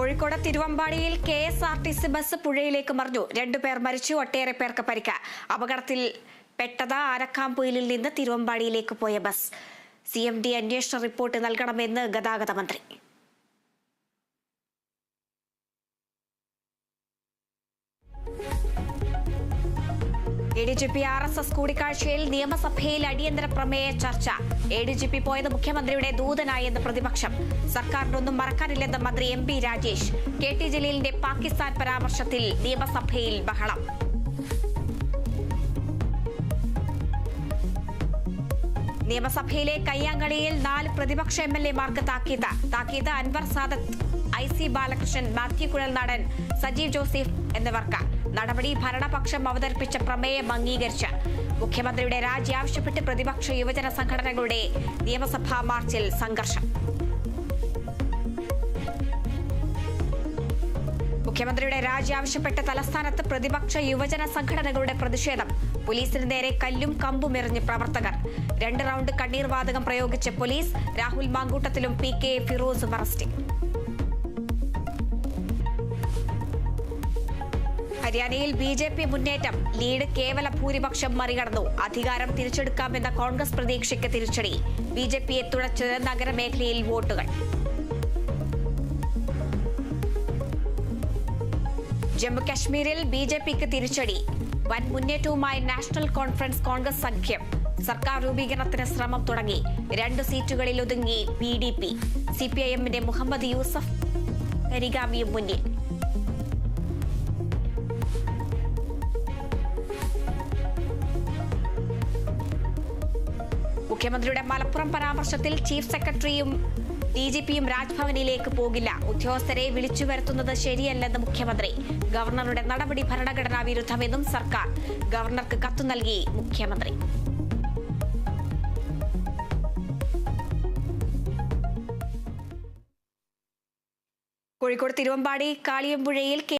Kozhikode തിരുവമ്പാടിയിൽ KSRTC bus പുഴയിലേക്ക് മറിഞ്ഞു. 2 പേർ മരിച്ചു, ഒട്ടേറെ പേർക്ക് പരിക്ക്. അപകടത്തിൽ പെട്ടത് ആരക്കാംപൊയിലിൽ നിന്ന് തിരുവമ്പാടിയിലേക്ക് പോയ ബസ്. CMD അന്വേഷണ റിപ്പോർട്ട് നൽകണമെന്ന് ഗതാഗത മന്ത്രി. ADGP RSS കൂടിക്കാഴ്ചയിൽ നിയമസഭയിൽ അടിയന്തര പ്രമേയ ചർച്ച. ADGP പോയത് മുഖ്യമന്ത്രിയുടെ ദൂതനായെന്ന് പ്രതിപക്ഷം. സർക്കാരിനൊന്നും മറക്കാനില്ലെന്ന് മന്ത്രി MP രാജേഷ്. KT ജലീലിന്റെ പാകിസ്ഥാൻ പരാമർശത്തിൽ നിയമസഭയിൽ ബഹളം. നിയമസഭയിലെ കയ്യാങ്കളിയിൽ 4 പ്രതിപക്ഷ MLA-മാർക്ക് താക്കീത്. അൻവർ സാദത്ത്, IC ബാലകൃഷ്ണൻ, മാത്യു കുഴൽനാടൻ, സജീവ് ജോസഫ് എന്നിവർക്ക്. നടപടി ഭരണപക്ഷം അവതരിപ്പിച്ച പ്രമേയം അംഗീകരിച്ച്. മുഖ്യമന്ത്രിയുടെ രാജി ആവശ്യപ്പെട്ട് പ്രതിപക്ഷ യുവജന സംഘടനകളുടെ നിയമസഭാ മാർച്ചിൽ സംഘർഷം. മുഖ്യമന്ത്രിയുടെ രാജി ആവശ്യപ്പെട്ട് തലസ്ഥാനത്ത് പ്രതിപക്ഷ യുവജന സംഘടനകളുടെ പ്രതിഷേധം. പോലീസിന് നേരെ കല്ലും കമ്പും എറിഞ്ഞ് പ്രവർത്തകർ. 2 റൗണ്ട് കണ്ണീർ വാതകം പ്രയോഗിച്ച് പോലീസ്. രാഹുൽ മാങ്കൂട്ടത്തിലും PK ഫിറോസും അറസ്റ്റിൽ. ഹരിയാനയിൽ BJP മുന്നേറ്റം. ലീഡ് കേവല ഭൂരിപക്ഷം മറികടന്നു. അധികാരം തിരിച്ചെടുക്കാമെന്ന കോൺഗ്രസ് പ്രതീക്ഷയ്ക്ക് തിരിച്ചടി. BJPയെ തുഴച്ചത് നഗരമേഖലയിൽ വോട്ടുകൾ. ജമ്മു കശ്മീരിൽ BJPക്ക് തിരിച്ചടി. വൻ മുന്നേറ്റവുമായി നാഷണൽ കോൺഫറൻസ് കോൺഗ്രസ് സഖ്യം. സർക്കാർ രൂപീകരണത്തിന് ശ്രമം തുടങ്ങി. 2 സീറ്റുകളിൽ ഒതുങ്ങി PDP. CPIM-ന്റെ മുഹമ്മദ് യൂസഫ് കരിഗാമിയും മുന്നിൽ. മുഖ്യമന്ത്രിയുടെ മലപ്പുറം പരാമർശത്തിൽ ചീഫ് സെക്രട്ടറിയും DGP-യും രാജ്ഭവനിലേക്ക് പോകില്ല. ഉദ്യോഗസ്ഥരെ വിളിച്ചു വരുത്തുന്നത് ശരിയല്ലെന്ന് മുഖ്യമന്ത്രി. ഗവർണറുടെ നടപടി ഭരണഘടനാ വിരുദ്ധമെന്നും സർക്കാർ. ഗവർണർക്ക് കത്തു നൽകി മുഖ്യമന്ത്രി. കോഴിക്കോട് തിരുവമ്പാടി കാളിയമ്പുഴയിൽ